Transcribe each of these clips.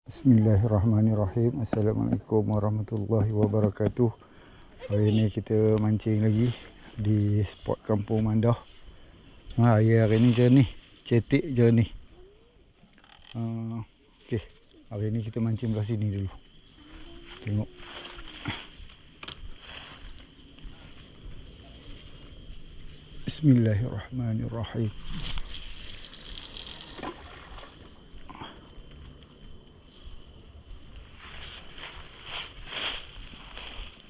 Bismillahirrahmanirrahim. Assalamualaikum warahmatullahi wabarakatuh. Hari ni kita mancing lagi di spot Kampung Mandah. Air hari ni jernih, cetek jernih. Okey, hari ni kita mancing belah sini dulu. Tengok. Bismillahirrahmanirrahim.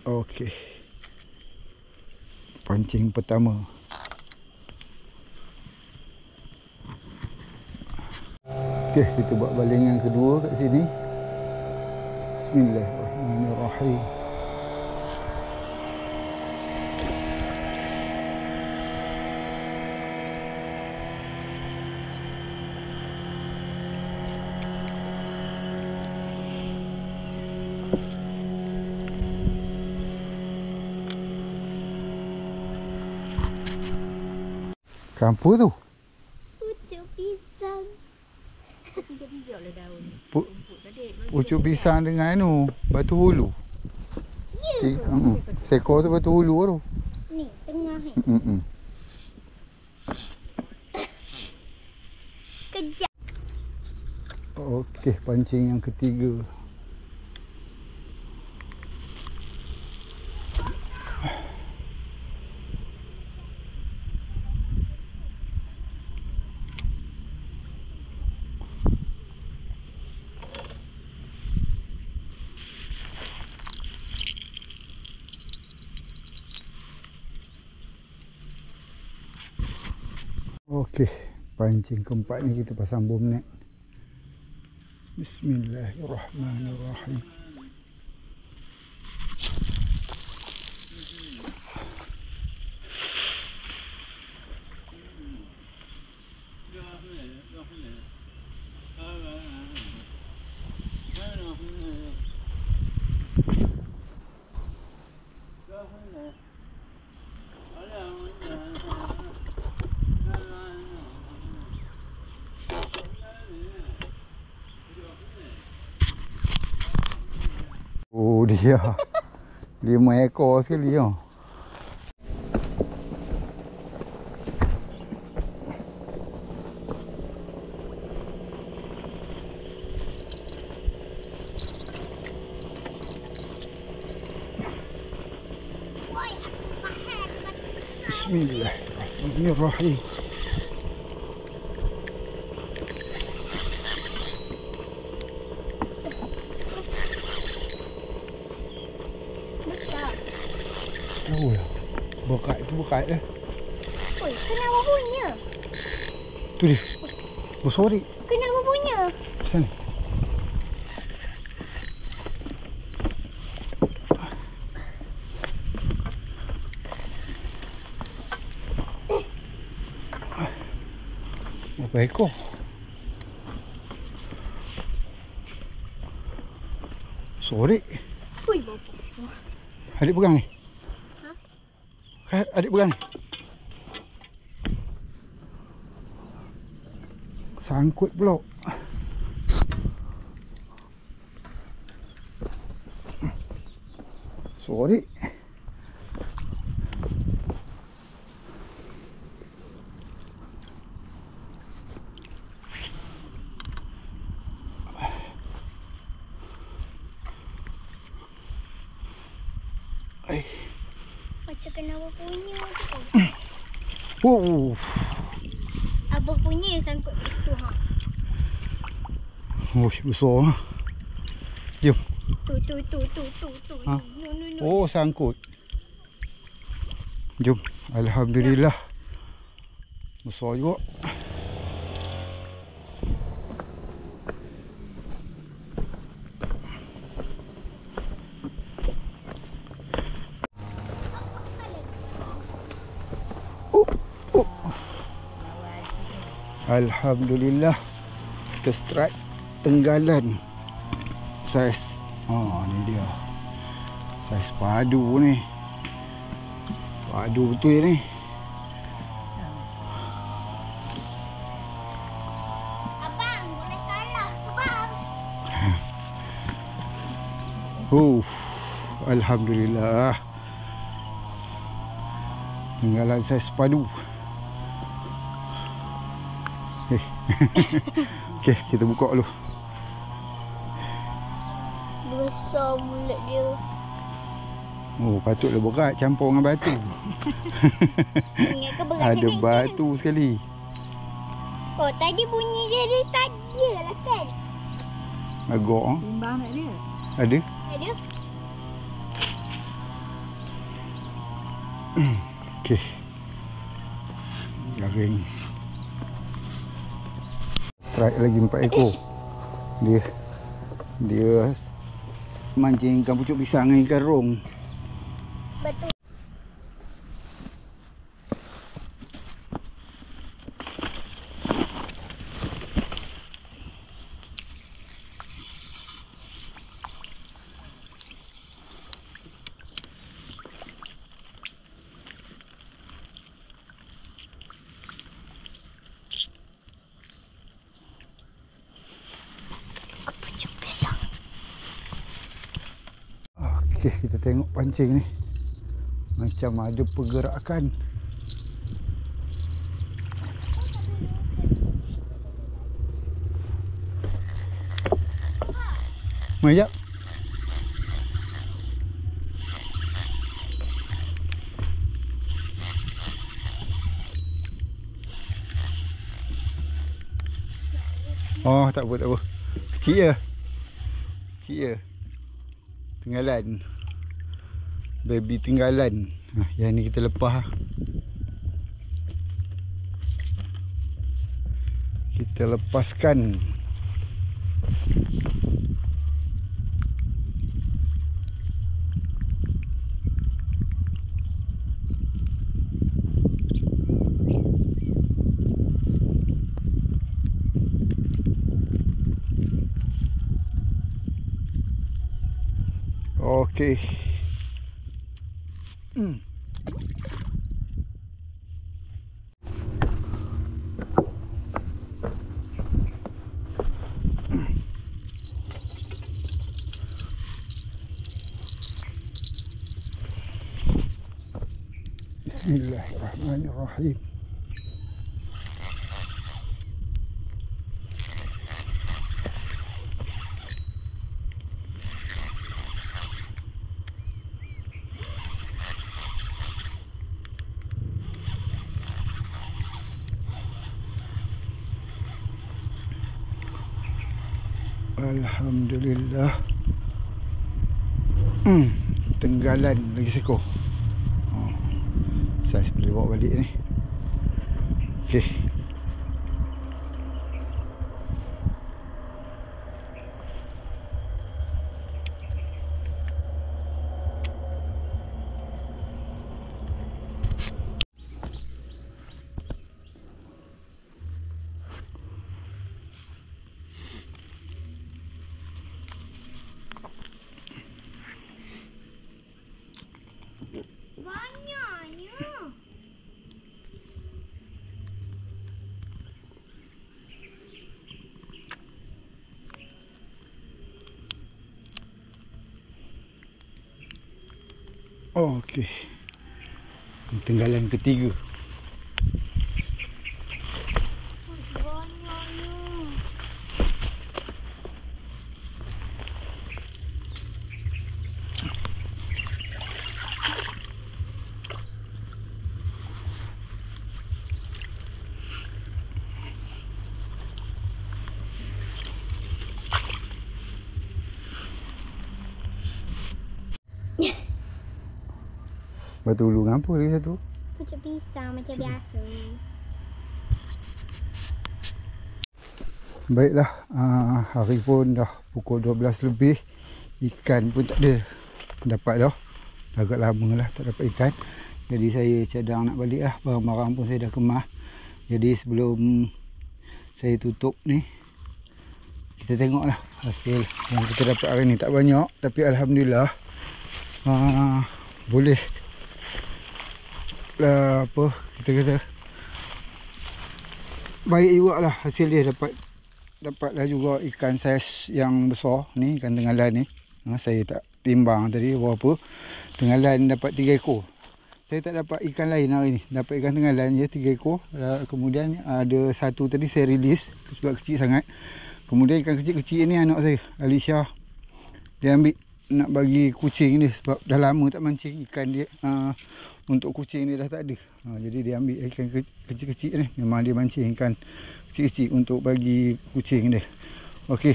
Okey. Pancing pertama. Okey, kita buat balingan kedua kat sini. Bismillahirrahmanirrahim. Kampur tu? Pucuk pisang. Hijau-hijau lah daun. Pucuk pisang dengan batu hulu. Ya. Sekor tu batu hulu tu. Ni, tengah ni. Kejap. Okey, pancing yang ketiga. Okey, pancing keempat ni kita pasang bom net. Bismillahirrahmanirrahim. Oh dia 5 ekor sekali tau. Bismillahirrahmanirrahim. Oh ya, bokat tu bokat dah. Oi, kenapa punya? Tu dia. Besar ni. Kenapa punya? Sana. Berapa ekor? Sorry. Oi, bapak. Adik pegang ni. Ha? Adik pegang ni. Sangkut pula. Sorry. Macam kenapa punya tu? Oh. Apa punya sangkut situ ha? Oh, besar. Jom. Tu. Ha? No. Oh, sangkut. Jom. Alhamdulillah. Besar juga. Alhamdulillah. Kita strike tenggalan. Saiz. Ni dia. Saiz padu ni. Padu betul ni. Abang, boleh kalah abang. Alhamdulillah. Tinggalan saya sepadu. Okey, kita buka dulu. Besar mulut dia. Oh, patutlah berat campur dengan batu. Ingat ke berat Ada sangat batu sekali. ke? Oh, tadi bunyi dia tak ada lah kan? Agak Timbang tak dia? ada. Ada. Okey. Garing. Strike lagi 4 ekor. Dia mancing ikan pucuk pisang dengan ikan rong. Betul. Pucuk pisang. Okey, kita tengok pancing ni. Macam ada pergerakan. Majak. Oh, tak apa, tak apa. Kecil je. Kecil je. Tinggalan. Baby tinggalan. Yang ni kita lepas lah. Kita lepaskan. Okey. Bismillahirrahmanirrahim. Alhamdulillah. Tenggalan lagi seekor. Saya boleh bawa balik ni. Okey. Banyaknya. Okey. Tenggalan ketiga. Banyaknya. Batu ulu dengan apa lagi satu? Pucuk pisang macam biasa. Baiklah, hari pun dah pukul 12 lebih. Ikan pun tak ada dapat dah. Agak lama lah tak dapat ikan. Jadi saya cadang nak balik lah. Barang-barang pun saya dah kemas. Jadi sebelum saya tutup ni, kita tengoklah hasil yang kita dapat hari ni. Tak banyak, tapi Alhamdulillah boleh lah, apa kita kata, baik juga lah hasil dia. Dapatlah juga ikan saiz yang besar ni, ikan tenggalan ni. Saya tak timbang tadi berapa. Tenggalan dapat 3 ekor. Saya tak dapat ikan lain hari ni. Dapat ikan tenggalan je 3 ekor. Kemudian ada satu tadi saya release sebab kecil sangat. Kemudian ikan kecil-kecil ni anak saya, Alisha, dia ambil nak bagi kucing ni sebab dah lama tak mancing ikan dia. Untuk kucing dia dah tak ada. Jadi dia ambil ikan kecil-kecil ni. Memang dia mancing ikan kecil-kecil untuk bagi kucing dia. Okey,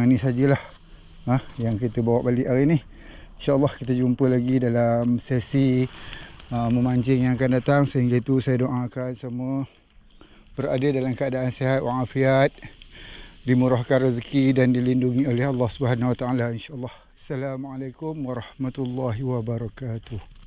ni sajalah yang kita bawa balik hari ni. InsyaAllah kita jumpa lagi dalam sesi memancing yang akan datang. Sehingga itu saya doakan semua berada dalam keadaan sihat walafiat, dimurahkan rezeki dan dilindungi oleh Allah Subhanahu Wa Taala insya-Allah. Assalamualaikum warahmatullahi wabarakatuh.